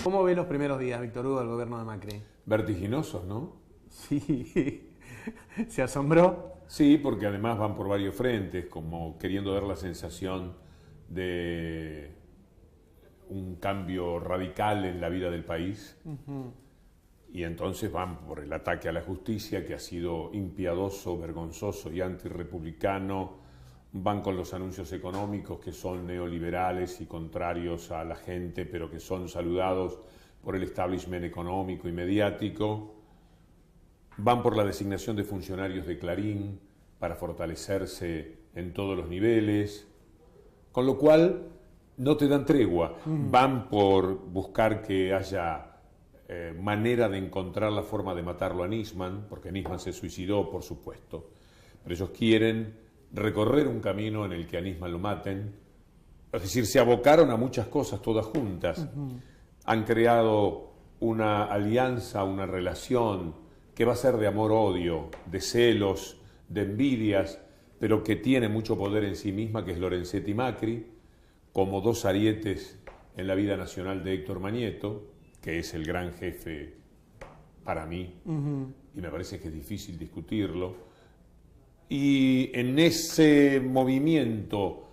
¿Cómo ves los primeros días, Víctor Hugo, del gobierno de Macri? Vertiginosos, ¿no? Sí, ¿se asombró? Sí, porque además van por varios frentes, como queriendo dar la sensación de un cambio radical en la vida del país. Y entonces van por el ataque a la justicia, que ha sido impiadoso, vergonzoso y antirrepublicano. Van con los anuncios económicos, que son neoliberales y contrarios a la gente, pero que son saludados por el establishment económico y mediático. Van por la designación de funcionarios de Clarín para fortalecerse en todos los niveles, con lo cual no te dan tregua. Van por buscar que haya manera de encontrar la forma de matarlo a Nisman, porque Nisman se suicidó, por supuesto, pero ellos quieren recorrer un camino en el que a Nisman lo maten. Es decir, se abocaron a muchas cosas todas juntas. Han creado una alianza, una relación que va a ser de amor-odio, de celos, de envidias, pero que tiene mucho poder en sí misma, que es Lorenzetti Macri, como dos arietes en la vida nacional de Héctor Mañeto, que es el gran jefe para mí, y me parece que es difícil discutirlo. Y en ese movimiento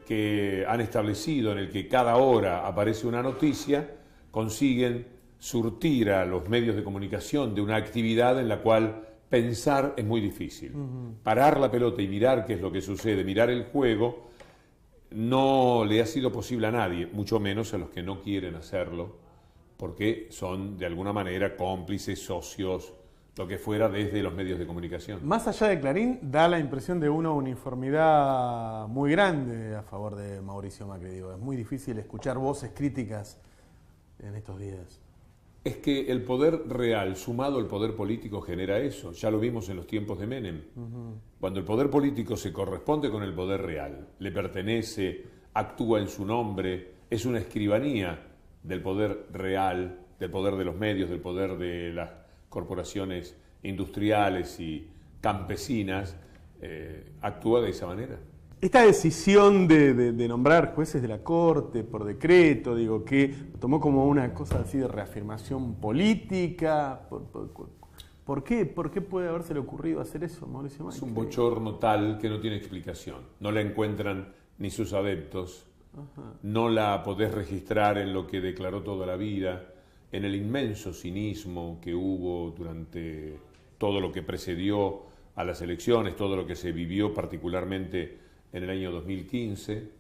que han establecido, en el que cada hora aparece una noticia, consiguen surtir a los medios de comunicación de una actividad en la cual pensar es muy difícil. Parar la pelota y mirar qué es lo que sucede, mirar el juego, no le ha sido posible a nadie, mucho menos a los que no quieren hacerlo, porque son de alguna manera cómplices, socios, lo que fuera, desde los medios de comunicación. Más allá de Clarín, da la impresión de una uniformidad muy grande a favor de Mauricio Macri. Digo, es muy difícil escuchar voces críticas en estos días. Es que el poder real sumado al poder político genera eso. Ya lo vimos en los tiempos de Menem. Cuando el poder político se corresponde con el poder real, le pertenece, actúa en su nombre, es una escribanía del poder real, del poder de los medios, del poder de las corporaciones industriales y campesinas, actúa de esa manera. Esta decisión de nombrar jueces de la Corte por decreto, digo, que tomó como una cosa así de reafirmación política. ¿Por qué? ¿Por qué puede habérsele ocurrido hacer eso, Mauricio Macri? Es un bochorno tal que no tiene explicación. No la encuentran ni sus adeptos. No la podés registrar en lo que declaró toda la vida, en el inmenso cinismo que hubo durante todo lo que precedió a las elecciones, todo lo que se vivió particularmente en el año 2015.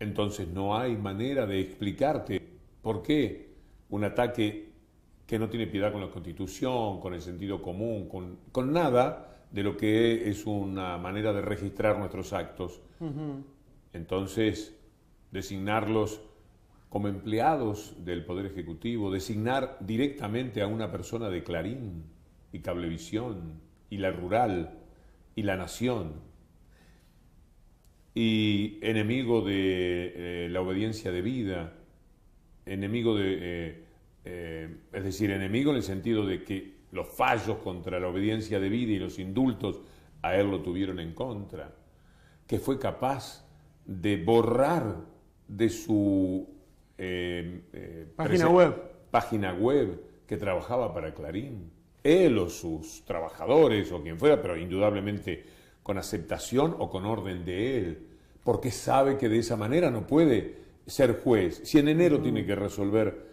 Entonces no hay manera de explicarte por qué un ataque que no tiene piedad con la Constitución, con el sentido común, con nada de lo que es una manera de registrar nuestros actos. Entonces, designarlos como empleados del Poder Ejecutivo, designar directamente a una persona de Clarín y Cablevisión y La Rural y La Nación, y enemigo de la obediencia debida, enemigo de, es decir, enemigo en el sentido de que los fallos contra la obediencia debida y los indultos a él lo tuvieron en contra, que fue capaz de borrar de su página web que trabajaba para Clarín, él o sus trabajadores o quien fuera, pero indudablemente con aceptación o con orden de él, porque sabe que de esa manera no puede ser juez. Si en enero tiene que resolver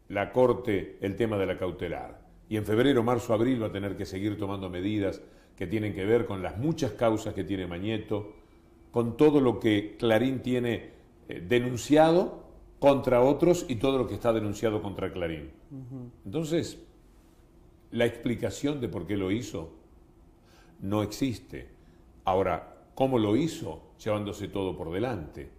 la Corte el tema de la cautelar, y en febrero, marzo, abril va a tener que seguir tomando medidas que tienen que ver con las muchas causas que tiene Mañeto, con todo lo que Clarín tiene denunciado contra otros y todo lo que está denunciado contra Clarín. Entonces, la explicación de por qué lo hizo no existe. Ahora, ¿cómo lo hizo? Llevándose todo por delante,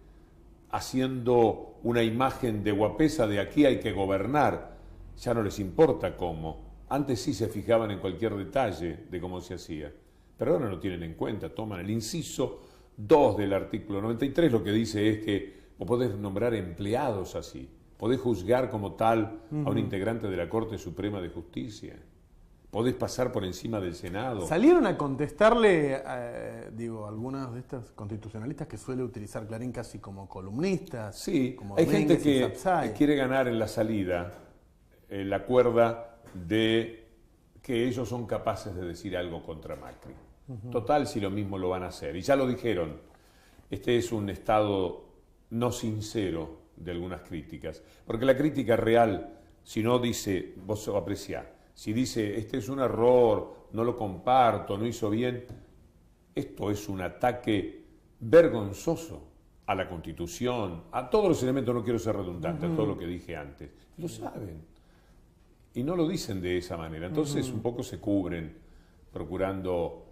haciendo una imagen de guapesa de aquí hay que gobernar. Ya no les importa cómo. Antes sí se fijaban en cualquier detalle de cómo se hacía, pero ahora no tienen en cuenta. Toman el inciso 2 del artículo 93, lo que dice es que vos podés nombrar empleados así, podés juzgar como tal a un integrante de la Corte Suprema de Justicia. podés pasar por encima del Senado. Salieron a contestarle, algunos de estos constitucionalistas que suele utilizar Clarín casi como columnistas. Sí, como hay gente Domínguez y que Sapsay. quiere ganar en la salida la cuerda de que ellos son capaces de decir algo contra Macri. Total, si lo mismo lo van a hacer. Y ya lo dijeron, este es un estado no sincero de algunas críticas. Porque la crítica real, si no dice, vos apreciá, si dice, este es un error, no lo comparto, no hizo bien, esto es un ataque vergonzoso a la Constitución, a todos los elementos, no quiero ser redundante, a todo lo que dije antes. Lo saben. Y no lo dicen de esa manera. Entonces un poco se cubren, procurando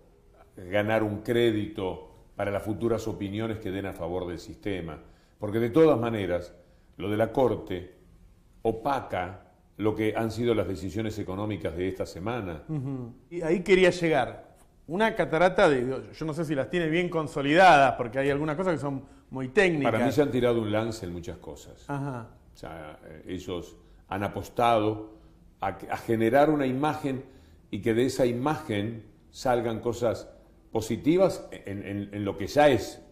ganar un crédito para las futuras opiniones que den a favor del sistema. Porque de todas maneras, lo de la Corte opaca lo que han sido las decisiones económicas de esta semana. Y ahí quería llegar. Una catarata yo no sé si las tiene bien consolidadas, porque hay algunas cosas que son muy técnicas. Para mí se han tirado un lance en muchas cosas. Ajá. O sea, ellos han apostado a generar una imagen y que de esa imagen salgan cosas positivas en lo que ya es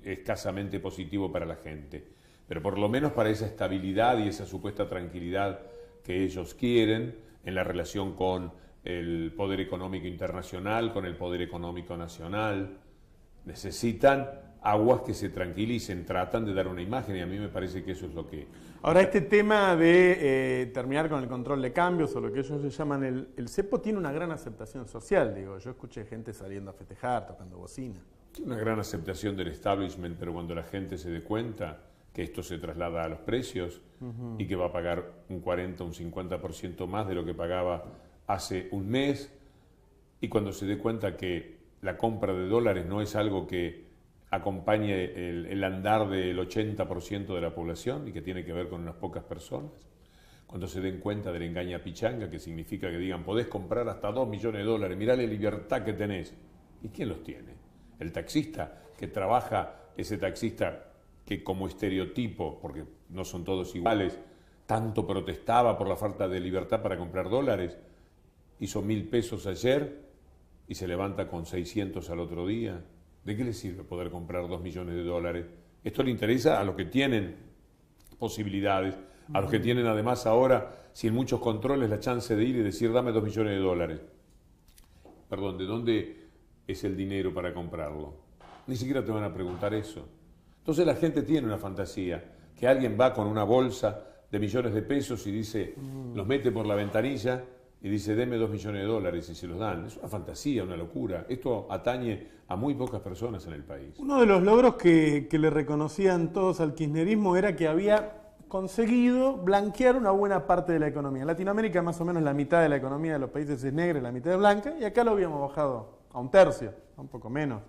escasamente positivo para la gente. Pero por lo menos para esa estabilidad y esa supuesta tranquilidad que ellos quieren en la relación con el poder económico internacional, con el poder económico nacional. Necesitan aguas que se tranquilicen, tratan de dar una imagen y a mí me parece que eso es lo que... Ahora, este tema de terminar con el control de cambios, o lo que ellos le llaman el cepo, tiene una gran aceptación social. Digo, yo escuché gente saliendo a festejar, tocando bocina. Tiene una gran aceptación del establishment, pero cuando la gente se dé cuenta que esto se traslada a los precios y que va a pagar un 40, un 50% más de lo que pagaba hace un mes, y cuando se dé cuenta que la compra de dólares no es algo que acompañe el andar del 80% de la población y que tiene que ver con unas pocas personas, cuando se den cuenta de la engaña pichanga, que significa que digan, podés comprar hasta 2 millones de dólares, mirá la libertad que tenés. ¿Y quién los tiene? El taxista que trabaja, ese taxista que como estereotipo, porque no son todos iguales, tanto protestaba por la falta de libertad para comprar dólares, hizo 1.000 pesos ayer y se levanta con 600 al otro día. ¿De qué le sirve poder comprar 2 millones de dólares? Esto le interesa a los que tienen posibilidades, a los que tienen además ahora, sin muchos controles, la chance de ir y decir, dame 2 millones de dólares. Perdón, ¿de dónde es el dinero para comprarlo? Ni siquiera te van a preguntar eso. Entonces la gente tiene una fantasía, que alguien va con una bolsa de millones de pesos y dice, los mete por la ventanilla y dice, deme 2 millones de dólares y se los dan. Es una fantasía, una locura. Esto atañe a muy pocas personas en el país. Uno de los logros que le reconocían todos al kirchnerismo era que había conseguido blanquear una buena parte de la economía. En Latinoamérica más o menos la mitad de la economía de los países es negra y la mitad es blanca, y acá lo habíamos bajado a un tercio, un poco menos.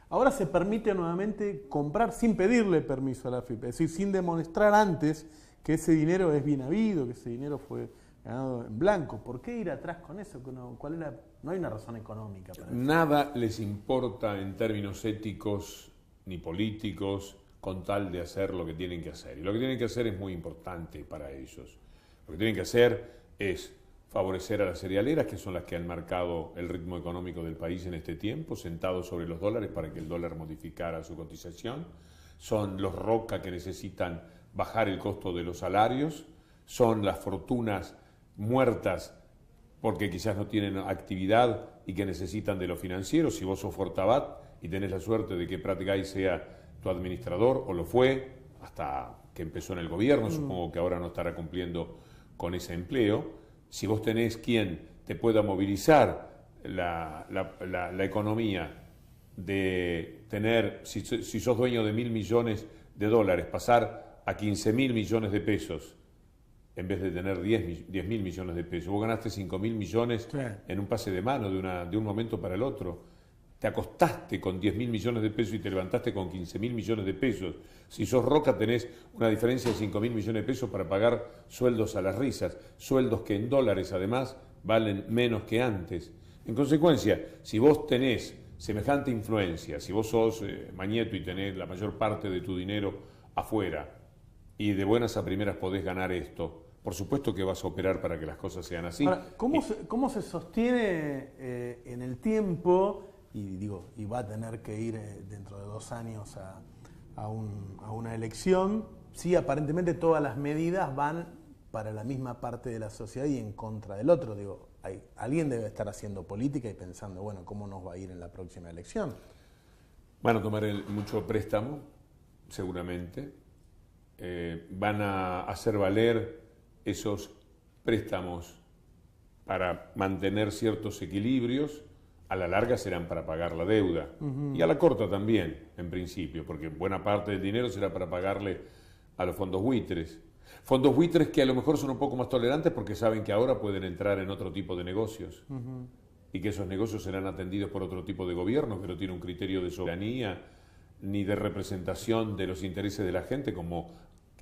Ahora se permite nuevamente comprar sin pedirle permiso a la AFIP, es decir, sin demostrar antes que ese dinero es bien habido, que ese dinero fue ganado en blanco. ¿Por qué ir atrás con eso? No hay una razón económica para eso. Nada les importa en términos éticos ni políticos con tal de hacer lo que tienen que hacer. Y lo que tienen que hacer es muy importante para ellos. Lo que tienen que hacer es favorecer a las cerealeras, que son las que han marcado el ritmo económico del país en este tiempo, sentados sobre los dólares para que el dólar modificara su cotización. Son los Roca, que necesitan bajar el costo de los salarios. Son las fortunas muertas porque quizás no tienen actividad y que necesitan de lo financiero. Si vos sos Fortabat y tenés la suerte de que Prat Gay sea tu administrador, o lo fue hasta que empezó en el gobierno, supongo que ahora no estará cumpliendo con ese empleo. Si vos tenés quien te pueda movilizar la economía, de tener, si sos dueño de 1.000 millones de dólares, pasar a 15.000 millones de pesos, en vez de tener 10.000 millones de pesos. Vos ganaste 5.000 millones en un pase de mano de un momento para el otro. Te acostaste con 10.000 millones de pesos y te levantaste con 15.000 millones de pesos. Si sos Roca tenés una diferencia de 5.000 millones de pesos para pagar sueldos a las risas, sueldos que en dólares además valen menos que antes. En consecuencia, si vos tenés semejante influencia, si vos sos Mañeto y tenés la mayor parte de tu dinero afuera y de buenas a primeras podés ganar esto, por supuesto que vas a operar para que las cosas sean así. Ahora, ¿cómo se sostiene en el tiempo? Y va a tener que ir dentro de 2 años a una elección, si aparentemente todas las medidas van para la misma parte de la sociedad y en contra del otro. Digo, alguien debe estar haciendo política y pensando, bueno, ¿cómo nos va a ir en la próxima elección? Van a tomar mucho préstamo, seguramente. Van a hacer valer esos préstamos para mantener ciertos equilibrios. A la larga serán para pagar la deuda. Y a la corta también, en principio, porque buena parte del dinero será para pagarle a los fondos buitres. Fondos buitres que a lo mejor son un poco más tolerantes porque saben que ahora pueden entrar en otro tipo de negocios. Y que esos negocios serán atendidos por otro tipo de gobierno que no tiene un criterio de soberanía ni de representación de los intereses de la gente como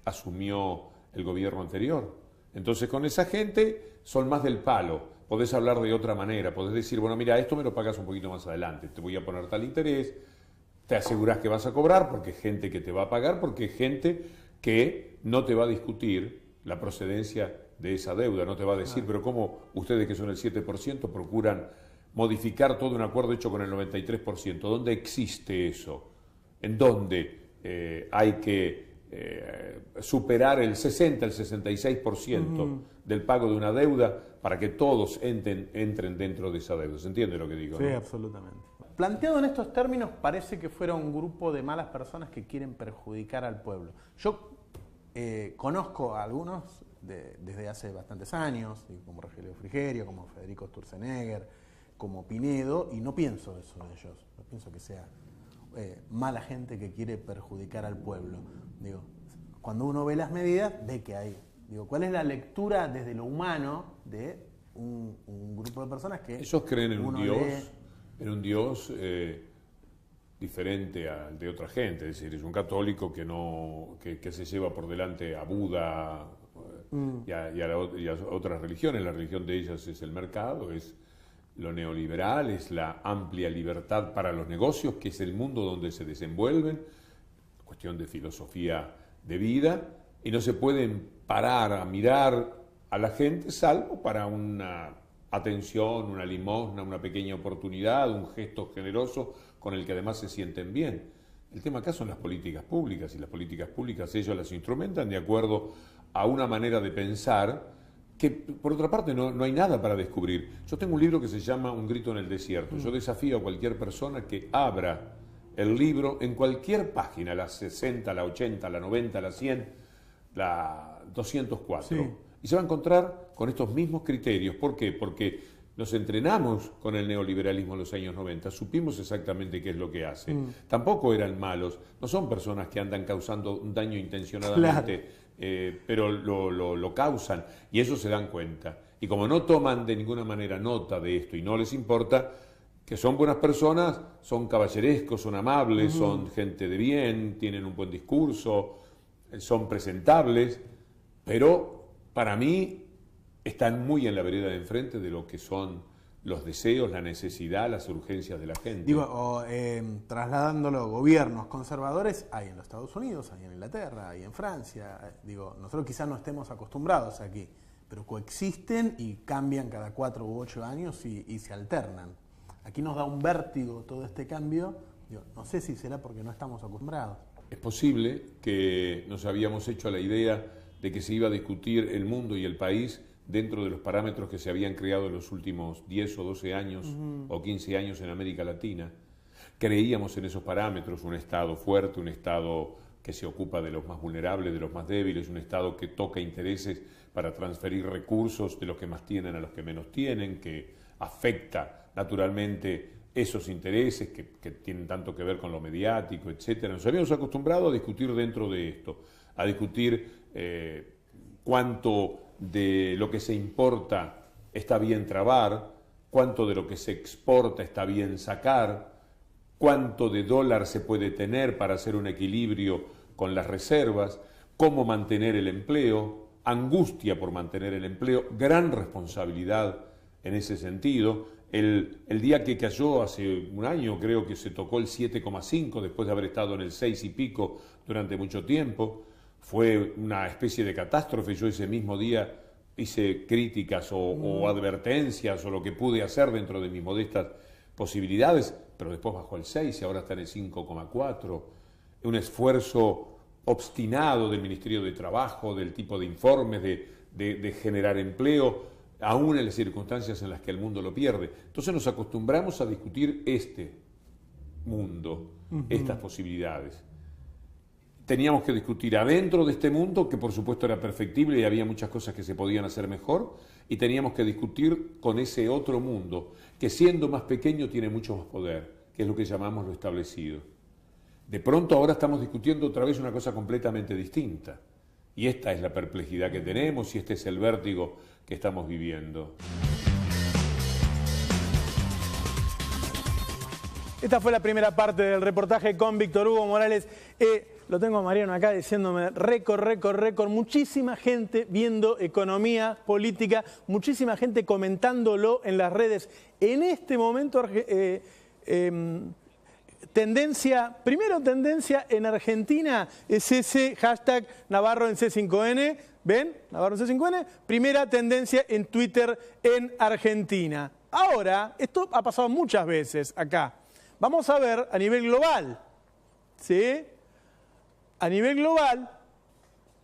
asumió el gobierno anterior. Entonces con esa gente son más del palo. Podés hablar de otra manera, podés decir, bueno, mira, esto me lo pagas un poquito más adelante, te voy a poner tal interés, te asegurás que vas a cobrar porque es gente que te va a pagar, porque es gente que no te va a discutir la procedencia de esa deuda, no te va a decir, pero ¿cómo ustedes que son el 7% procuran modificar todo un acuerdo hecho con el 93%? ¿Dónde existe eso? ¿En dónde hay que superar el 60, el 66% del pago de una deuda para que todos entren dentro de esa deuda? ¿Se entiende lo que digo? Sí, ¿no? absolutamente. Planteado en estos términos, parece que fuera un grupo de malas personas que quieren perjudicar al pueblo. Yo conozco a algunos desde hace bastantes años, como Rogelio Frigerio, como Federico Sturzenegger, como Pinedo, y no pienso eso de ellos. No pienso que sea mala gente que quiere perjudicar al pueblo. Digo, cuando uno ve las medidas, ve que hay. Digo, ¿cuál es la lectura desde lo humano de un grupo de personas que ellos creen en un Dios, lee? en un Dios diferente al de otra gente? Es decir, es un católico que se lleva por delante a Buda y a otras religiones. La religión de ellas es el mercado, es lo neoliberal, es la amplia libertad para los negocios, que es el mundo donde se desenvuelven, cuestión de filosofía de vida, y no se pueden parar a mirar a la gente salvo para una atención, una limosna, una pequeña oportunidad, un gesto generoso con el que además se sienten bien. El tema acá son las políticas públicas, y las políticas públicas ellos las instrumentan de acuerdo a una manera de pensar que, por otra parte, no hay nada para descubrir. Yo tengo un libro que se llama Un grito en el desierto. Yo desafío a cualquier persona que abra el libro en cualquier página, la 60, la 80, la 90, la 100, la 204, sí, y se va a encontrar con estos mismos criterios. ¿Por qué? Porque nos entrenamos con el neoliberalismo en los años 90, supimos exactamente qué es lo que hace. Tampoco eran malos, no son personas que andan causando un daño intencionadamente, claro, pero lo causan, y ellos se dan cuenta. Y como no toman de ninguna manera nota de esto y no les importa, que son buenas personas, son caballerescos, son amables, son gente de bien, tienen un buen discurso, son presentables, pero para mí están muy en la vereda de enfrente de lo que son los deseos, la necesidad, las urgencias de la gente. Digo, trasladándolo a gobiernos conservadores, hay en los Estados Unidos, hay en Inglaterra, hay en Francia. Digo, nosotros quizás no estemos acostumbrados aquí, pero coexisten y cambian cada 4 u 8 años y se alternan. Aquí nos da un vértigo todo este cambio. Digo, no sé si será porque no estamos acostumbrados. Es posible que nos habíamos hecho a la idea de que se iba a discutir el mundo y el país dentro de los parámetros que se habían creado en los últimos 10 o 12 años o 15 años en América Latina. Creíamos en esos parámetros, un Estado fuerte, un Estado que se ocupa de los más vulnerables, de los más débiles, un Estado que toca intereses para transferir recursos de los que más tienen a los que menos tienen, que afecta naturalmente esos intereses que tienen tanto que ver con lo mediático, etcétera. Nos habíamos acostumbrado a discutir dentro de esto, a discutir cuánto de lo que se importa está bien trabar, cuánto de lo que se exporta está bien sacar, cuánto de dólar se puede tener para hacer un equilibrio con las reservas, cómo mantener el empleo, angustia por mantener el empleo, gran responsabilidad en ese sentido. El día que cayó hace un año, creo que se tocó el 7,5 después de haber estado en el 6 y pico durante mucho tiempo, fue una especie de catástrofe. Yo ese mismo día hice críticas o advertencias o lo que pude hacer dentro de mis modestas posibilidades, pero después bajó al 6 y ahora está en el 5,4. Un esfuerzo obstinado del Ministerio de Trabajo, del tipo de informes, de generar empleo, aún en las circunstancias en las que el mundo lo pierde. Entonces nos acostumbramos a discutir este mundo, estas posibilidades. Teníamos que discutir adentro de este mundo, que por supuesto era perfectible y había muchas cosas que se podían hacer mejor, y teníamos que discutir con ese otro mundo, que siendo más pequeño tiene mucho más poder, que es lo que llamamos lo establecido. De pronto ahora estamos discutiendo otra vez una cosa completamente distinta, y esta es la perplejidad que tenemos y este es el vértigo que estamos viviendo. Esta fue la primera parte del reportaje con Víctor Hugo Morales. Lo tengo a Mariano acá diciéndome récord. Muchísima gente viendo economía, política, muchísima gente comentándolo en las redes. En este momento, tendencia en Argentina es ese hashtag Navarro en C5N. ¿Ven? Navarro en C5N. Primera tendencia en Twitter en Argentina. Ahora, esto ha pasado muchas veces acá. Vamos a ver a nivel global, ¿sí? A nivel global,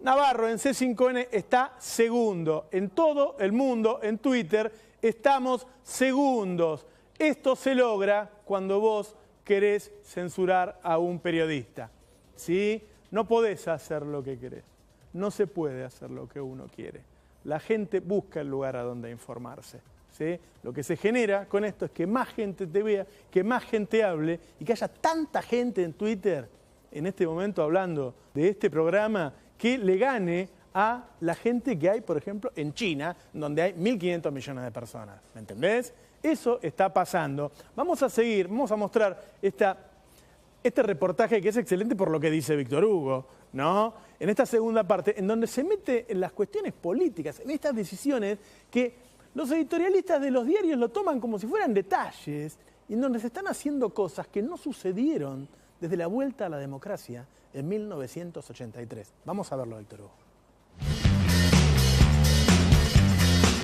Navarro en C5N está segundo. En todo el mundo, en Twitter, estamos segundos. Esto se logra cuando vos querés censurar a un periodista, ¿sí? No podés hacer lo que querés. No se puede hacer lo que uno quiere. La gente busca el lugar a donde informarse. ¿Sí? Lo que se genera con esto es que más gente te vea, que más gente hable y que haya tanta gente en Twitter en este momento hablando de este programa que le gane a la gente que hay, por ejemplo, en China, donde hay 1.500 millones de personas. ¿Me entendés? Eso está pasando. Vamos a seguir, vamos a mostrar este reportaje que es excelente por lo que dice Víctor Hugo, ¿no? En esta segunda parte, en donde se mete en las cuestiones políticas, en estas decisiones que los editorialistas de los diarios lo toman como si fueran detalles y en donde se están haciendo cosas que no sucedieron desde la vuelta a la democracia en 1983. Vamos a verlo, Víctor Hugo.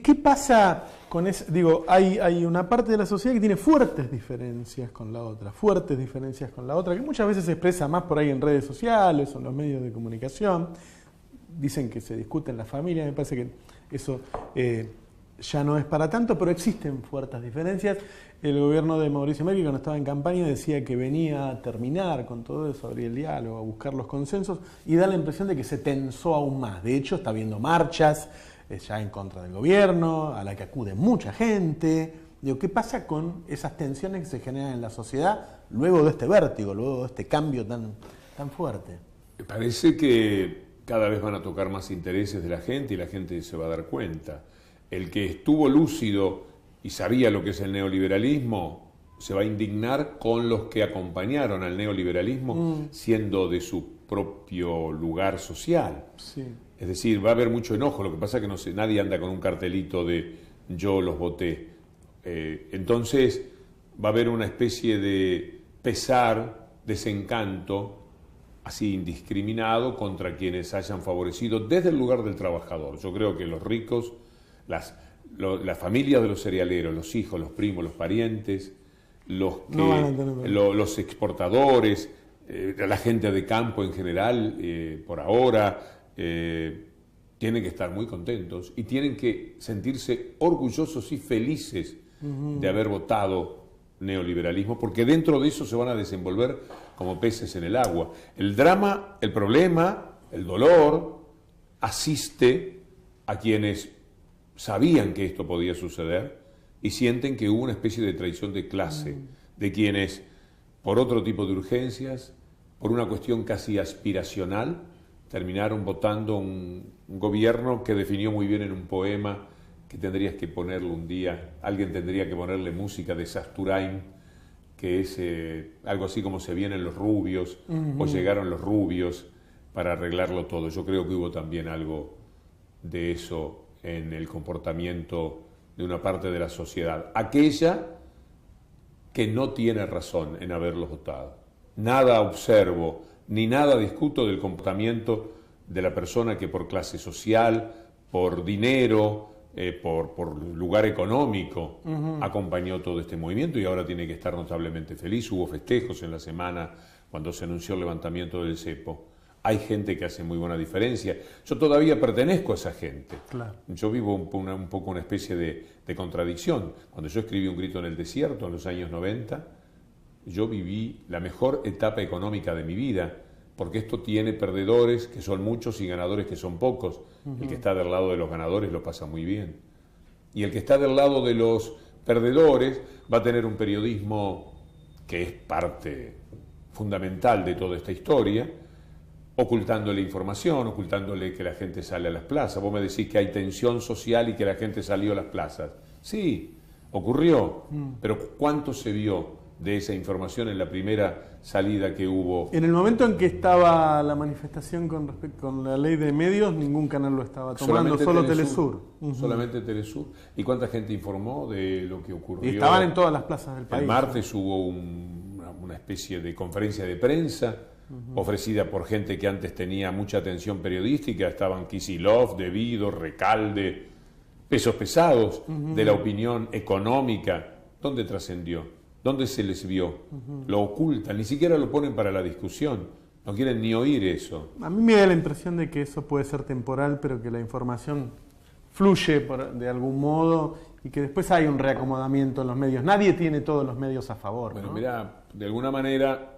¿Qué pasa con eso? Digo, hay una parte de la sociedad que tiene fuertes diferencias con la otra, que muchas veces se expresa más por ahí en redes sociales o en los medios de comunicación. Dicen que se discute en la familia, me parece que eso ya no es para tanto, pero existen fuertes diferencias. El gobierno de Mauricio Macri, cuando estaba en campaña, decía que venía a terminar con todo eso, abrir el diálogo, a buscar los consensos, y da la impresión de que se tensó aún más. De hecho, está habiendo marchas ya en contra del gobierno, a la que acude mucha gente. Digo, ¿qué pasa con esas tensiones que se generan en la sociedad luego de este vértigo, luego de este cambio tan fuerte? Me parece que cada vez van a tocar más intereses de la gente y la gente se va a dar cuenta. El que estuvo lúcido y sabía lo que es el neoliberalismo se va a indignar con los que acompañaron al neoliberalismo siendo de su propio lugar social. Sí. Es decir, va a haber mucho enojo. Lo que pasa es que no sé, nadie anda con un cartelito de yo los voté. Entonces va a haber una especie de pesar, desencanto, así indiscriminado contra quienes hayan favorecido desde el lugar del trabajador. Yo creo que los ricos, las familias de los cerealeros, los hijos, los primos, los parientes, los exportadores, la gente de campo en general, por ahora, tienen que estar muy contentos y tienen que sentirse orgullosos y felices de haber votado neoliberalismo, porque dentro de eso se van a desenvolver como peces en el agua. El drama, el problema, el dolor, asiste a quienes sabían que esto podía suceder y sienten que hubo una especie de traición de clase, de quienes, por otro tipo de urgencias, por una cuestión casi aspiracional, terminaron votando un gobierno que definió muy bien en un poema que tendrías que ponerlo un día, alguien tendría que ponerle música de Sasturain, que es algo así como se vienen los rubios, o llegaron los rubios para arreglarlo todo. Yo creo que hubo también algo de eso en el comportamiento de una parte de la sociedad, aquella que no tiene razón en haberlos votado. Nada observo, ni nada discuto del comportamiento de la persona que por clase social, por dinero, por lugar económico, acompañó todo este movimiento y ahora tiene que estar notablemente feliz. Hubo festejos en la semana cuando se anunció el levantamiento del cepo. Hay gente que hace muy buena diferencia. Yo todavía pertenezco a esa gente. Claro. Yo vivo un poco una especie de contradicción. Cuando yo escribí Un grito en el desierto en los años 90, yo viví la mejor etapa económica de mi vida, porque esto tiene perdedores que son muchos y ganadores que son pocos. El que está del lado de los ganadores lo pasa muy bien. Y el que está del lado de los perdedores va a tener un periodismo que es parte fundamental de toda esta historia, ocultándole información, ocultándole que la gente sale a las plazas. Vos me decís que hay tensión social y que la gente salió a las plazas. Sí, ocurrió, pero ¿cuánto se vio de esa información en la primera salida que hubo? En el momento en que estaba la manifestación con la ley de medios, ningún canal lo estaba tomando, solo Telesur. Solamente Telesur. ¿Y cuánta gente informó de lo que ocurrió? Y estaban en todas las plazas del país. El martes hubo una especie de conferencia de prensa ofrecida por gente que antes tenía mucha atención periodística. Estaban Kicillof, Devido, Recalde, pesos pesados de la opinión económica. ¿Dónde trascendió? ¿Dónde se les vio? Lo ocultan, ni siquiera lo ponen para la discusión. No quieren ni oír eso. A mí me da la impresión de que eso puede ser temporal, pero que la información fluye de algún modo y que después hay un reacomodamiento en los medios. Nadie tiene todos los medios a favor. Bueno, ¿no? mirá, de alguna manera,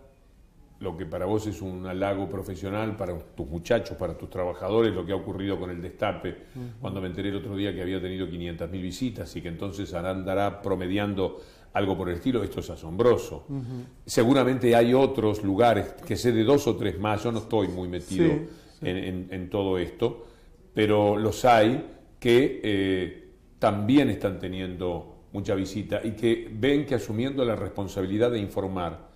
lo que para vos es un halago profesional, para tus muchachos, para tus trabajadores, lo que ha ocurrido con el Destape, cuando me enteré el otro día que había tenido 500.000 visitas y que entonces andará promediando algo por el estilo, esto es asombroso. Seguramente hay otros lugares, que sé de 2 o 3 más, yo no estoy muy metido en todo esto, pero los hay que también están teniendo mucha visita y que ven que asumiendo la responsabilidad de informar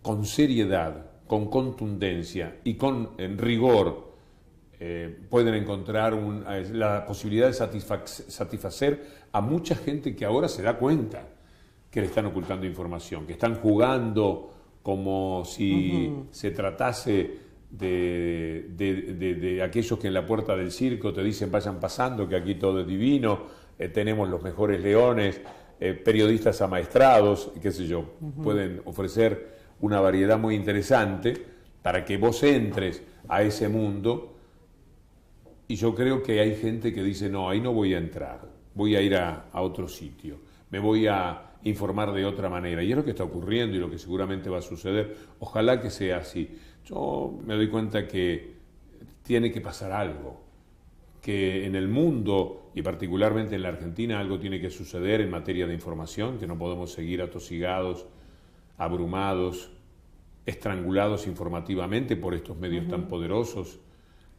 con seriedad, con contundencia y con rigor, pueden encontrar la posibilidad de satisfacer a mucha gente que ahora se da cuenta que le están ocultando información, que están jugando como si se tratase de aquellos que en la puerta del circo te dicen vayan pasando, que aquí todo es divino, tenemos los mejores leones, periodistas amaestrados, qué sé yo, pueden ofrecer una variedad muy interesante para que vos entres a ese mundo. Y yo creo que hay gente que dice, no, ahí no voy a entrar, voy a ir a otro sitio, me voy a informar de otra manera. Y es lo que está ocurriendo y lo que seguramente va a suceder. Ojalá que sea así. Yo me doy cuenta que tiene que pasar algo, que en el mundo y particularmente en la Argentina algo tiene que suceder en materia de información, que no podemos seguir atosigados, abrumados, estrangulados informativamente por estos medios tan poderosos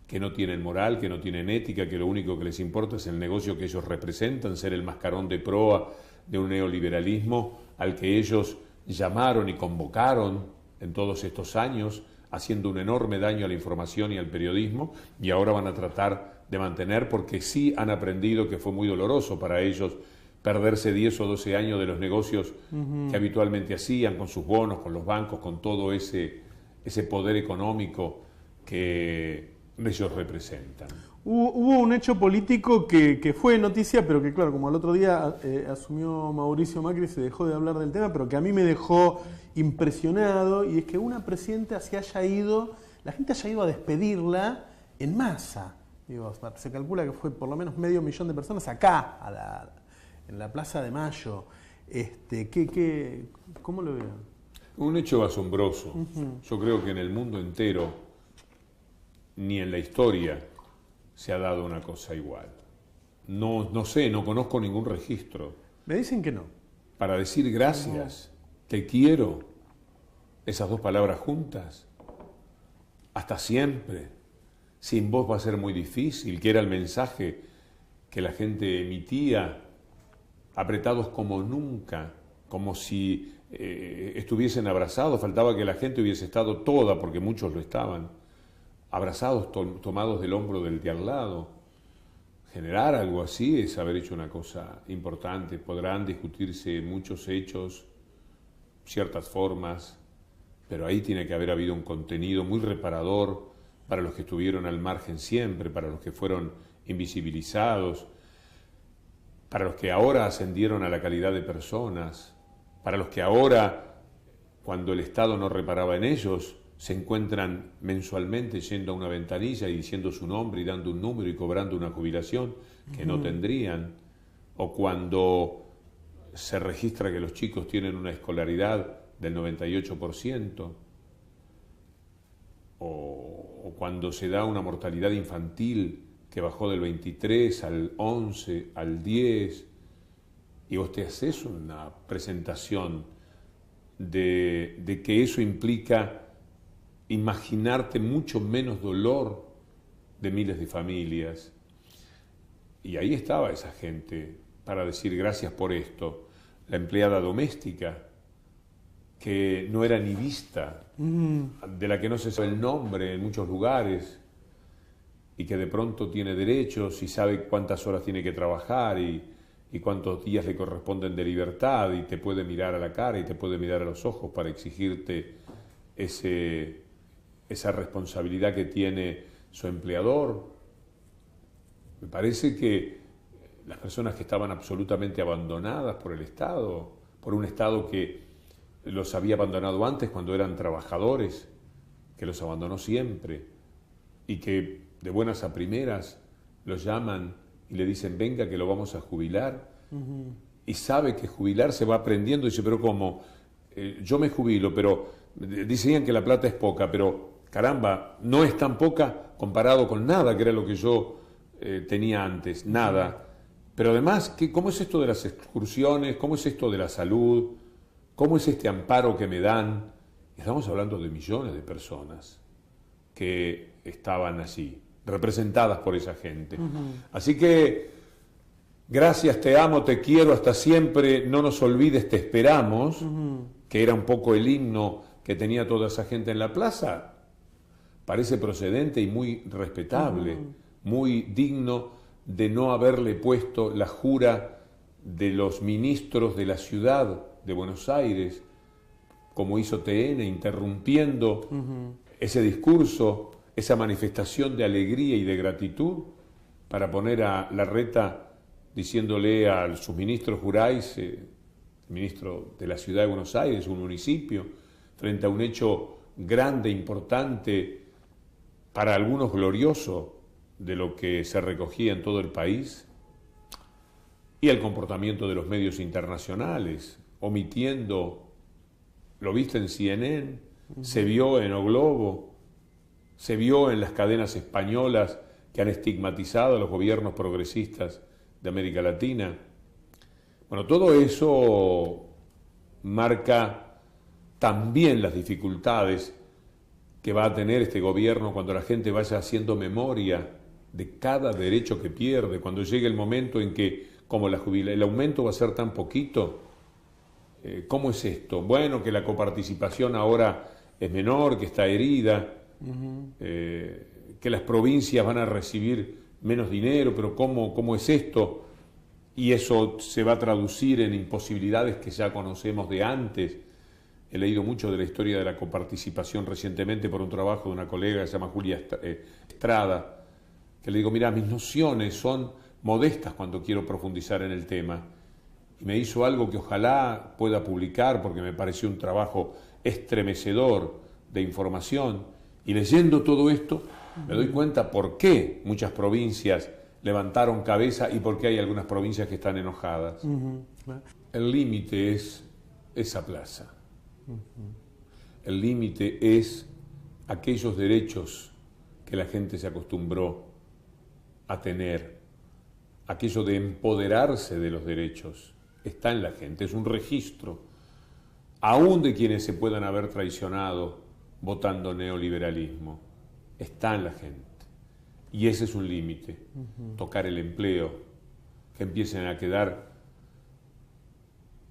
que no tienen moral, que no tienen ética, que lo único que les importa es el negocio que ellos representan, ser el mascarón de proa de un neoliberalismo al que ellos llamaron y convocaron en todos estos años, haciendo un enorme daño a la información y al periodismo, y ahora van a tratar de mantener, porque sí han aprendido que fue muy doloroso para ellos perderse 10 o 12 años de los negocios que habitualmente hacían, con sus bonos, con los bancos, con todo ese poder económico que ellos representan. Hubo un hecho político que fue noticia, pero que claro, como al otro día asumió Mauricio Macri, se dejó de hablar del tema, pero que a mí me dejó impresionado, y es que una presidenta la gente haya ido a despedirla en masa. Digo, se calcula que fue por lo menos 500.000 de personas acá, en la Plaza de Mayo. ¿Cómo lo veo? Un hecho asombroso. Yo creo que en el mundo entero, ni en la historia, se ha dado una cosa igual. No sé, no conozco ningún registro. Me dicen que no. Para decir gracias, te quiero, esas dos palabras juntas, hasta siempre, sin vos va a ser muy difícil, que era el mensaje que la gente emitía, apretados como nunca, como si estuviesen abrazados, faltaba que la gente hubiese estado toda, porque muchos lo estaban, abrazados, tomados del hombro del de al lado. Generar algo así es haber hecho una cosa importante. Podrán discutirse muchos hechos, ciertas formas, pero ahí tiene que haber habido un contenido muy reparador para los que estuvieron al margen siempre, para los que fueron invisibilizados, para los que ahora ascendieron a la calidad de personas, para los que ahora, cuando el Estado no reparaba en ellos, se encuentran mensualmente yendo a una ventanilla y diciendo su nombre y dando un número y cobrando una jubilación que no tendrían, o cuando se registra que los chicos tienen una escolaridad del 98%, o cuando se da una mortalidad infantil que bajó del 23 al 11, al 10, y vos te haces una presentación de que eso implica imaginarte mucho menos dolor de miles de familias. Y ahí estaba esa gente para decir gracias por esto. La empleada doméstica, que no era ni vista, de la que no se sabe el nombre en muchos lugares, y que de pronto tiene derechos y sabe cuántas horas tiene que trabajar y cuántos días le corresponden de libertad, y te puede mirar a la cara y te puede mirar a los ojos para exigirte esa responsabilidad que tiene su empleador. Me parece que las personas que estaban absolutamente abandonadas por el Estado, por un Estado que los había abandonado antes cuando eran trabajadores, que los abandonó siempre, y que de buenas a primeras los llaman y le dicen venga que lo vamos a jubilar, y sabe que jubilar se va aprendiendo y dice, pero ¿cómo? Yo me jubilo, pero decían que la plata es poca, pero caramba, no es tan poca comparado con nada, que era lo que yo tenía antes, nada. Pero además, ¿cómo es esto de las excursiones? ¿Cómo es esto de la salud? ¿Cómo es este amparo que me dan? Estamos hablando de millones de personas que estaban allí, representadas por esa gente. Así que, gracias, te amo, te quiero, hasta siempre, no nos olvides, te esperamos, que era un poco el himno que tenía toda esa gente en la plaza. Parece procedente y muy respetable, muy digno de no haberle puesto la jura de los ministros de la ciudad de Buenos Aires, como hizo TN, interrumpiendo ese discurso, esa manifestación de alegría y de gratitud, para poner a Larreta diciéndole a sus ministros juráis, ministro de la ciudad de Buenos Aires, un municipio, frente a un hecho grande, importante, para algunos glorioso, de lo que se recogía en todo el país, y el comportamiento de los medios internacionales, omitiendo, lo viste en CNN, se vio en O Globo, se vio en las cadenas españolas que han estigmatizado a los gobiernos progresistas de América Latina. Bueno, todo eso marca también las dificultades que va a tener este gobierno cuando la gente vaya haciendo memoria de cada derecho que pierde, cuando llegue el momento en que, como el aumento va a ser tan poquito, ¿cómo es esto? Bueno, que la coparticipación ahora es menor, que está herida, que las provincias van a recibir menos dinero, pero ¿cómo es esto? Y eso se va a traducir en imposibilidades que ya conocemos de antes. He leído mucho de la historia de la coparticipación recientemente por un trabajo de una colega que se llama Julia Estrada, que le digo, mira, mis nociones son modestas cuando quiero profundizar en el tema. Y me hizo algo que ojalá pueda publicar, porque me pareció un trabajo estremecedor de información. Y leyendo todo esto, me doy cuenta por qué muchas provincias levantaron cabeza y por qué hay algunas provincias que están enojadas. El límite es esa plaza. El límite es aquellos derechos que la gente se acostumbró a tener, aquello de empoderarse de los derechos, está en la gente, es un registro, aún de quienes se puedan haber traicionado votando neoliberalismo, está en la gente. Y ese es un límite, tocar el empleo, que empiecen a quedar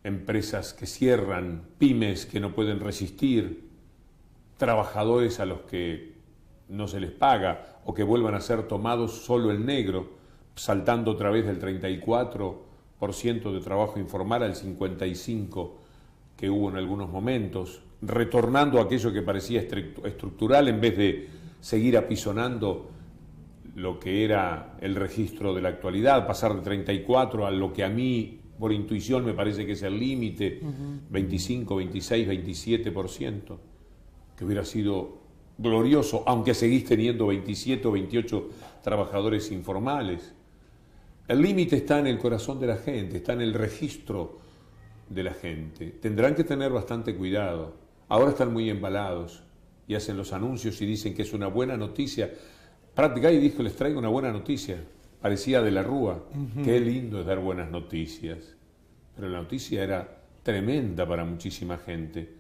empresas que cierran, pymes que no pueden resistir, trabajadores a los que no se les paga o que vuelvan a ser tomados solo en negro, saltando otra vez del 34% de trabajo informal al 55% que hubo en algunos momentos, retornando a aquello que parecía estructural en vez de seguir apisonando lo que era el registro de la actualidad, pasar de 34 a lo que a mí, por intuición, me parece que es el límite, 25, 26, 27%, que hubiera sido glorioso, aunque seguís teniendo 27 o 28 trabajadores informales. El límite está en el corazón de la gente, está en el registro de la gente. Tendrán que tener bastante cuidado. Ahora están muy embalados y hacen los anuncios y dicen que es una buena noticia. Práctica y dijo, les traigo una buena noticia. Parecía de la Rúa. Qué lindo es dar buenas noticias. Pero la noticia era tremenda para muchísima gente.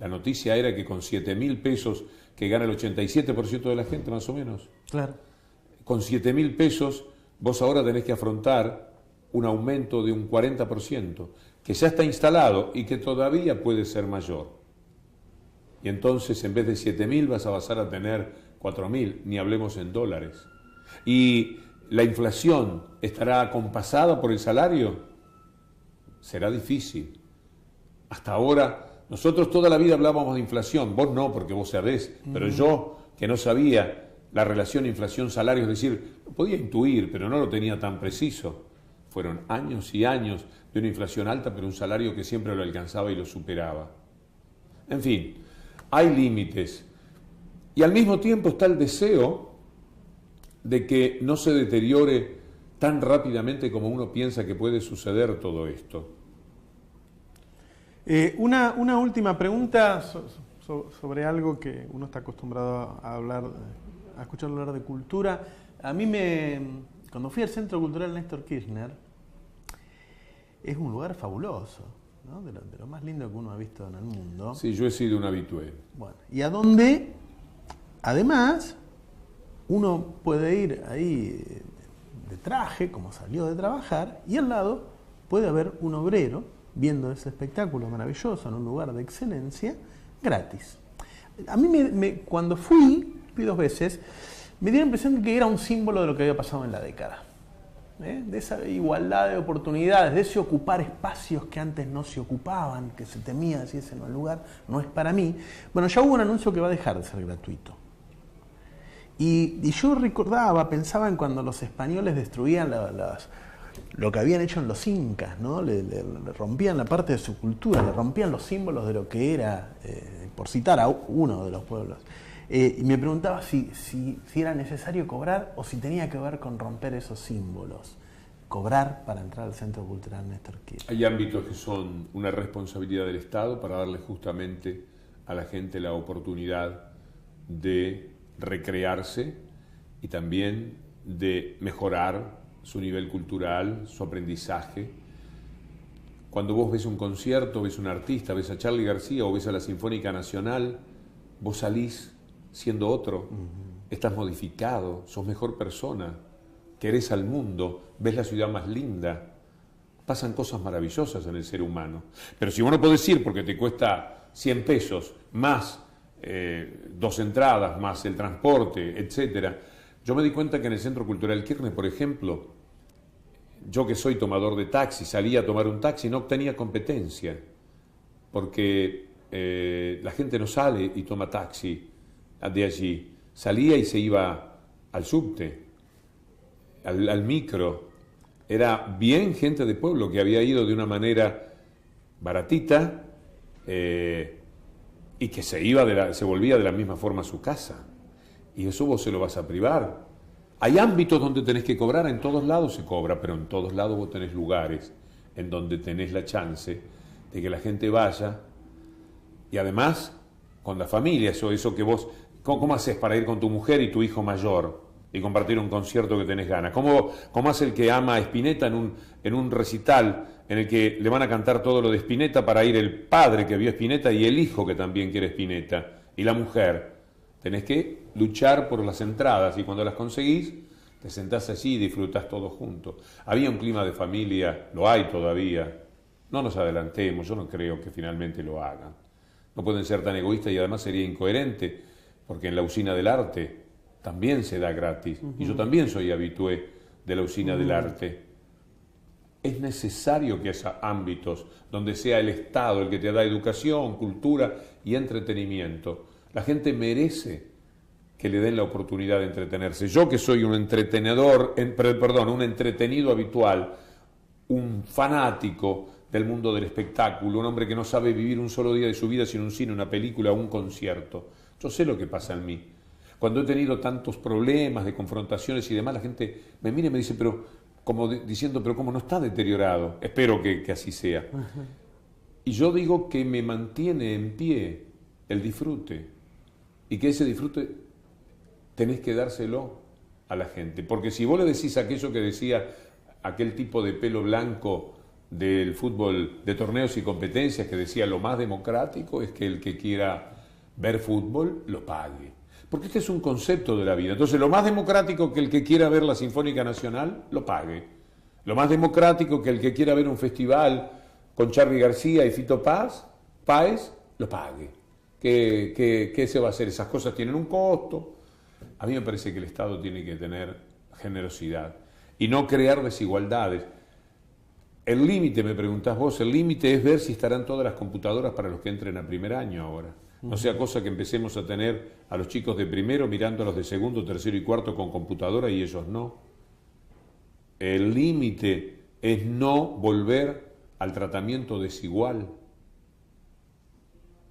La noticia era que con 7.000 pesos, que gana el 87% de la gente más o menos, Claro. con 7.000 pesos vos ahora tenés que afrontar un aumento de un 40%, que ya está instalado y que todavía puede ser mayor. Y entonces en vez de 7.000 vas a pasar a tener 4.000, ni hablemos en dólares. ¿Y la inflación estará acompasada por el salario? Será difícil. Hasta ahora, nosotros toda la vida hablábamos de inflación, vos no, porque vos sabés, pero yo, que no sabía la relación inflación-salario, es decir, lo podía intuir, pero no lo tenía tan preciso. Fueron años y años de una inflación alta, pero un salario que siempre lo alcanzaba y lo superaba. En fin, hay límites. Y al mismo tiempo está el deseo de que no se deteriore tan rápidamente como uno piensa que puede suceder todo esto. Una última pregunta sobre algo que uno está acostumbrado a hablar, a escuchar hablar de cultura. A mí cuando fui al Centro Cultural Néstor Kirchner, es un lugar fabuloso, ¿no? De lo más lindo que uno ha visto en el mundo. Sí, yo he sido un habitué. Bueno, y a donde, además, uno puede ir ahí de traje, como salió de trabajar, y al lado puede haber un obrero viendo ese espectáculo maravilloso en un lugar de excelencia, gratis. A mí cuando fui 2 veces, me dio la impresión de que era un símbolo de lo que había pasado en la década. De esa igualdad de oportunidades, de ese ocupar espacios que antes no se ocupaban, que se temía decir ese no es el lugar, no es para mí. Bueno, ya hubo un anuncio que va a dejar de ser gratuito. Y yo pensaba en cuando los españoles destruían lo que habían hecho en los incas, ¿no? Le rompían la parte de su cultura, le rompían los símbolos de lo que era, por citar a uno de los pueblos. Y me preguntaba si era necesario cobrar o si tenía que ver con romper esos símbolos. Cobrar para entrar al Centro Cultural Néstor Kirchner. Hay ámbitos que son una responsabilidad del Estado para darle justamente a la gente la oportunidad de recrearse y también de mejorar su nivel cultural, su aprendizaje. Cuando vos ves un concierto, ves un artista, ves a Charly García o ves a la Sinfónica Nacional, vos salís siendo otro, estás modificado, sos mejor persona, querés al mundo, ves la ciudad más linda, pasan cosas maravillosas en el ser humano. Pero si vos no podés ir porque te cuesta 100 pesos, más 2 entradas, más el transporte, etc. Yo me di cuenta que en el Centro Cultural Kirchner, por ejemplo, yo que soy tomador de taxi, salía a tomar un taxi, no obtenía competencia, porque la gente no sale y toma taxi de allí, salía y se iba al subte, al micro. Era bien gente de pueblo que había ido de una manera baratita y que se volvía de la misma forma a su casa. Y eso vos se lo vas a privar. Hay ámbitos donde tenés que cobrar, en todos lados se cobra, pero en todos lados vos tenés lugares en donde tenés la chance de que la gente vaya. Y además, con la familia, eso que vos... ¿Cómo haces para ir con tu mujer y tu hijo mayor y compartir un concierto que tenés ganas? ¿Cómo hace el que ama a Spinetta en un recital en el que le van a cantar todo lo de Spinetta para ir el padre que vio Spinetta y el hijo que también quiere Spinetta y la mujer? Tenés que luchar por las entradas y cuando las conseguís te sentás allí y disfrutás todos juntos. Había un clima de familia, lo hay todavía. No nos adelantemos, yo no creo que finalmente lo hagan. No pueden ser tan egoístas y además sería incoherente, porque en la Usina del Arte también se da gratis. Y yo también soy habitué de la Usina del Arte. Es necesario que haya ámbitos donde sea el Estado el que te da educación, cultura y entretenimiento. La gente merece que le den la oportunidad de entretenerse. Yo que soy un entretenedor, un entretenido habitual, un fanático del mundo del espectáculo, un hombre que no sabe vivir un solo día de su vida sin un cine, una película o un concierto. Yo sé lo que pasa en mí. Cuando he tenido tantos problemas de confrontaciones y demás, la gente me mira y me dice, pero diciendo, pero cómo no está deteriorado. Espero que así sea. Y yo digo que me mantiene en pie el disfrute, y que ese disfrute tenés que dárselo a la gente. Porque si vos le decís aquello que decía aquel tipo de pelo blanco del fútbol de torneos y competencias, que decía lo más democrático es que el que quiera ver fútbol lo pague. Porque este es un concepto de la vida. Entonces, lo más democrático que el que quiera ver la Sinfónica Nacional lo pague. Lo más democrático que el que quiera ver un festival con Charly García y Fito Páez lo pague. ¿Qué se va a hacer? Esas cosas tienen un costo. A mí me parece que el Estado tiene que tener generosidad y no crear desigualdades. El límite, me preguntás vos, el límite es ver si estarán todas las computadoras para los que entren a primer año ahora. No sea cosa que empecemos a tener a los chicos de primero mirando a los de segundo, tercero y cuarto con computadora y ellos no. El límite es no volver al tratamiento desigual.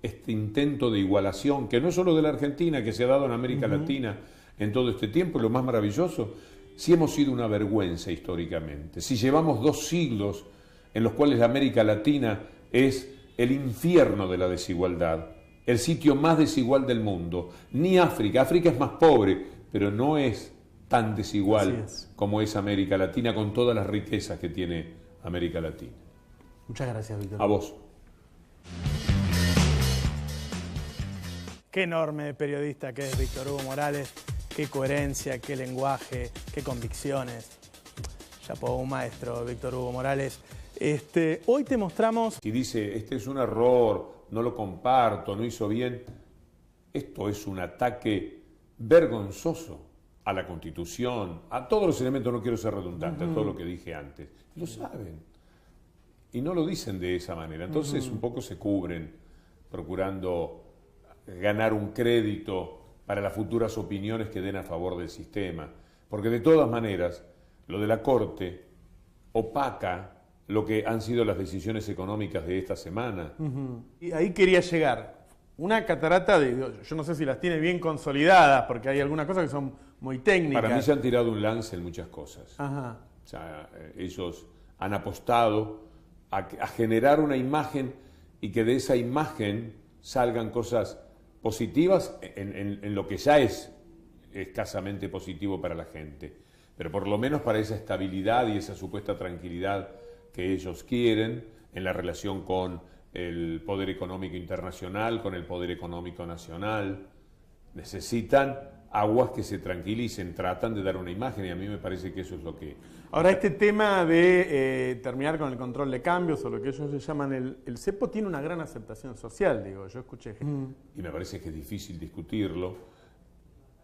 Este intento de igualación, que no es solo de la Argentina, que se ha dado en América Latina en todo este tiempo, y lo más maravilloso, si hemos sido una vergüenza históricamente, si llevamos 2 siglos en los cuales la América Latina es el infierno de la desigualdad, el sitio más desigual del mundo, ni África es más pobre, pero no es tan desigual como es América Latina, con todas las riquezas que tiene América Latina. Muchas gracias, Víctor. A vos. Qué enorme periodista que es Víctor Hugo Morales, qué coherencia, qué lenguaje, qué convicciones. Chapó, un maestro, Víctor Hugo Morales. Hoy te mostramos... Y dice, este es un error, no lo comparto, no hizo bien. Esto es un ataque vergonzoso a la Constitución, a todos los elementos, no quiero ser redundante, a todo lo que dije antes. Lo saben. Y no lo dicen de esa manera. Entonces un poco se cubren, procurando ganar un crédito para las futuras opiniones que den a favor del sistema. Porque de todas maneras, lo de la Corte opaca lo que han sido las decisiones económicas de esta semana. Y ahí quería llegar. Una catarata yo no sé si las tiene bien consolidadas, porque hay algunas cosas que son muy técnicas. Para mí se han tirado un lance en muchas cosas. Ajá. O sea, ellos han apostado a generar una imagen y que de esa imagen salgan cosas positivas en lo que ya es escasamente positivo para la gente. Pero por lo menos para esa estabilidad y esa supuesta tranquilidad que ellos quieren en la relación con el poder económico internacional, con el poder económico nacional. Necesitan aguas que se tranquilicen, tratan de dar una imagen y a mí me parece que eso es lo que... Ahora, este tema de terminar con el control de cambios, o lo que ellos le llaman el cepo, tiene una gran aceptación social, digo, yo escuché gente. Y me parece que es difícil discutirlo.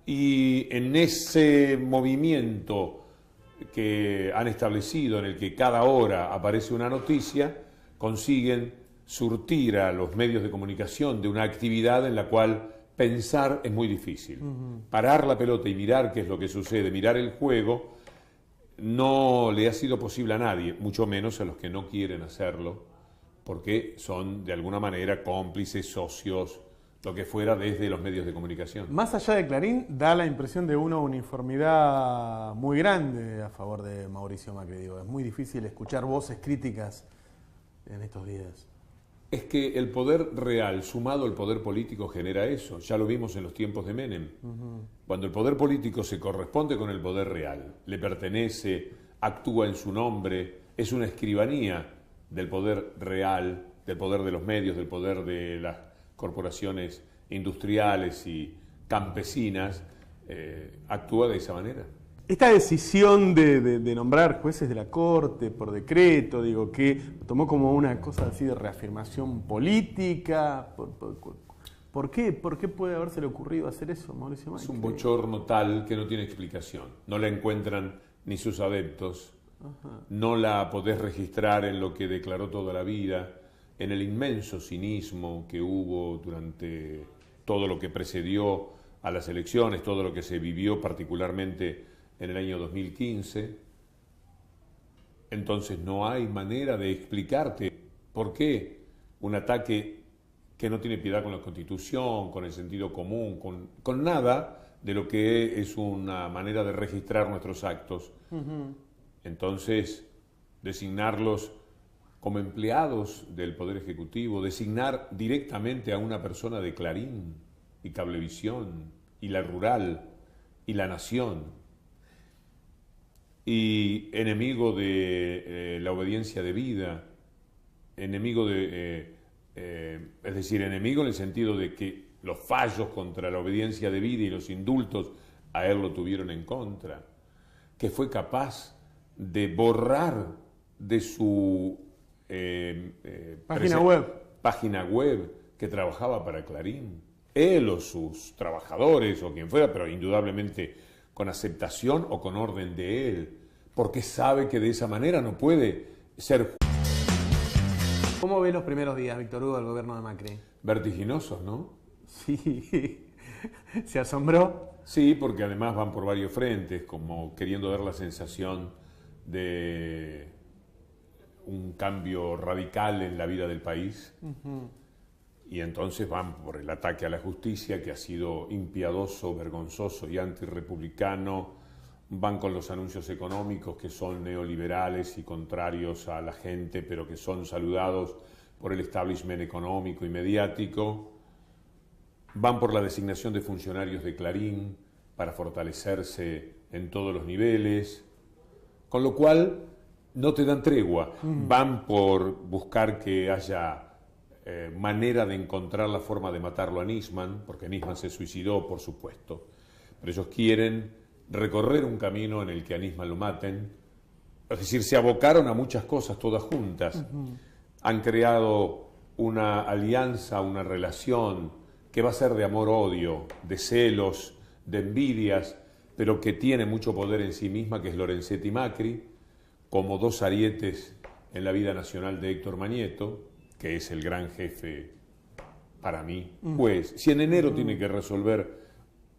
Y en ese movimiento que han establecido, en el que cada hora aparece una noticia, consiguen surtir a los medios de comunicación de una actividad en la cual pensar es muy difícil. Parar la pelota y mirar qué es lo que sucede, mirar el juego, no le ha sido posible a nadie, mucho menos a los que no quieren hacerlo, porque son de alguna manera cómplices, socios, lo que fuera desde los medios de comunicación. Más allá de Clarín, da la impresión de una uniformidad muy grande a favor de Mauricio Macri. Digo, es muy difícil escuchar voces críticas en estos días. Es que el poder real sumado al poder político genera eso. Ya lo vimos en los tiempos de Menem. Cuando el poder político se corresponde con el poder real, le pertenece, actúa en su nombre, es una escribanía del poder real, del poder de los medios, del poder de las corporaciones industriales y campesinas, actúa de esa manera. Esta decisión de nombrar jueces de la Corte por decreto, digo, que tomó como una cosa así de reafirmación política. ¿Por qué? ¿Por qué puede habérsele ocurrido hacer eso, Mauricio Macri? Es un bochorno tal que no tiene explicación. No la encuentran ni sus adeptos. No la podés registrar en lo que declaró toda la vida, en el inmenso cinismo que hubo durante todo lo que precedió a las elecciones, todo lo que se vivió particularmente en el año 2015. Entonces no hay manera de explicarte por qué un ataque que no tiene piedad con la Constitución, con el sentido común, con nada de lo que es una manera de registrar nuestros actos. Entonces, designarlos como empleados del Poder Ejecutivo, designar directamente a una persona de Clarín y Cablevisión y La Rural y La Nación, y enemigo de la obediencia debida, enemigo de, es decir, enemigo en el sentido de que los fallos contra la obediencia debida y los indultos a él lo tuvieron en contra, que fue capaz de borrar de su página web que trabajaba para Clarín, él o sus trabajadores o quien fuera, pero indudablemente con aceptación o con orden de él, porque sabe que de esa manera no puede ser. ¿Cómo ve los primeros días, Víctor Hugo, del gobierno de Macri? Vertiginosos, ¿no? Sí. ¿Se asombró? Sí, porque además van por varios frentes, como queriendo dar la sensación de un cambio radical en la vida del país. Y entonces van por el ataque a la justicia, que ha sido impiadoso, vergonzoso y antirrepublicano. Van con los anuncios económicos, que son neoliberales y contrarios a la gente, pero que son saludados por el establishment económico y mediático. Van por la designación de funcionarios de Clarín para fortalecerse en todos los niveles, con lo cual no te dan tregua. Van por buscar que haya manera de encontrar la forma de matarlo a Nisman, porque Nisman se suicidó, por supuesto, pero ellos quieren recorrer un camino en el que a Nisman lo maten. Es decir, se abocaron a muchas cosas todas juntas. Han creado una alianza, una relación que va a ser de amor-odio, de celos, de envidias, pero que tiene mucho poder en sí misma, que es Lorenzetti y Macri, como dos arietes en la vida nacional de Héctor Mañeto, que es el gran jefe para mí. Pues, si en enero tiene que resolver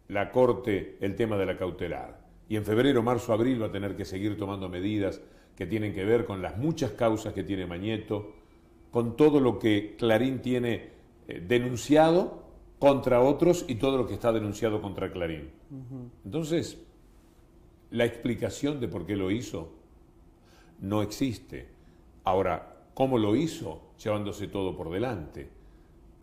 la Corte el tema de la cautelar, y en febrero, marzo, abril va a tener que seguir tomando medidas que tienen que ver con las muchas causas que tiene Mañeto, con todo lo que Clarín tiene denunciado contra otros y todo lo que está denunciado contra Clarín. Entonces, la explicación de por qué lo hizo no existe. Ahora, ¿cómo lo hizo? Llevándose todo por delante,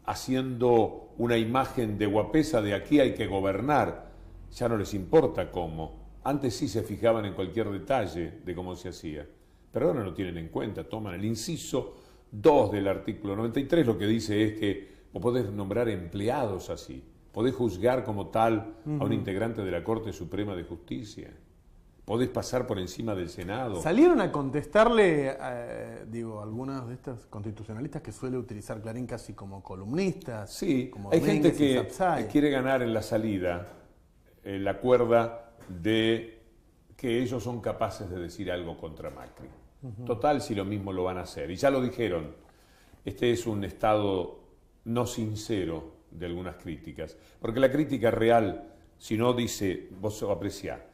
haciendo una imagen de guapesa de aquí hay que gobernar. Ya no les importa cómo. Antes sí se fijaban en cualquier detalle de cómo se hacía, pero ahora no lo tienen en cuenta. Toman el inciso 2 del artículo 93, lo que dice es que vos podés nombrar empleados así, podés juzgar como tal a un integrante de la Corte Suprema de Justicia, podés pasar por encima del Senado. Salieron a contestarle, algunos de estos constitucionalistas que suele utilizar Clarín casi como columnistas. Sí, como hay gente Domínguez y que Sapsay. quiere ganar en la salida la cuerda de que ellos son capaces de decir algo contra Macri. Total, si lo mismo lo van a hacer. Y ya lo dijeron, este es un estado no sincero de algunas críticas. Porque la crítica real, si no dice, vos apreciá,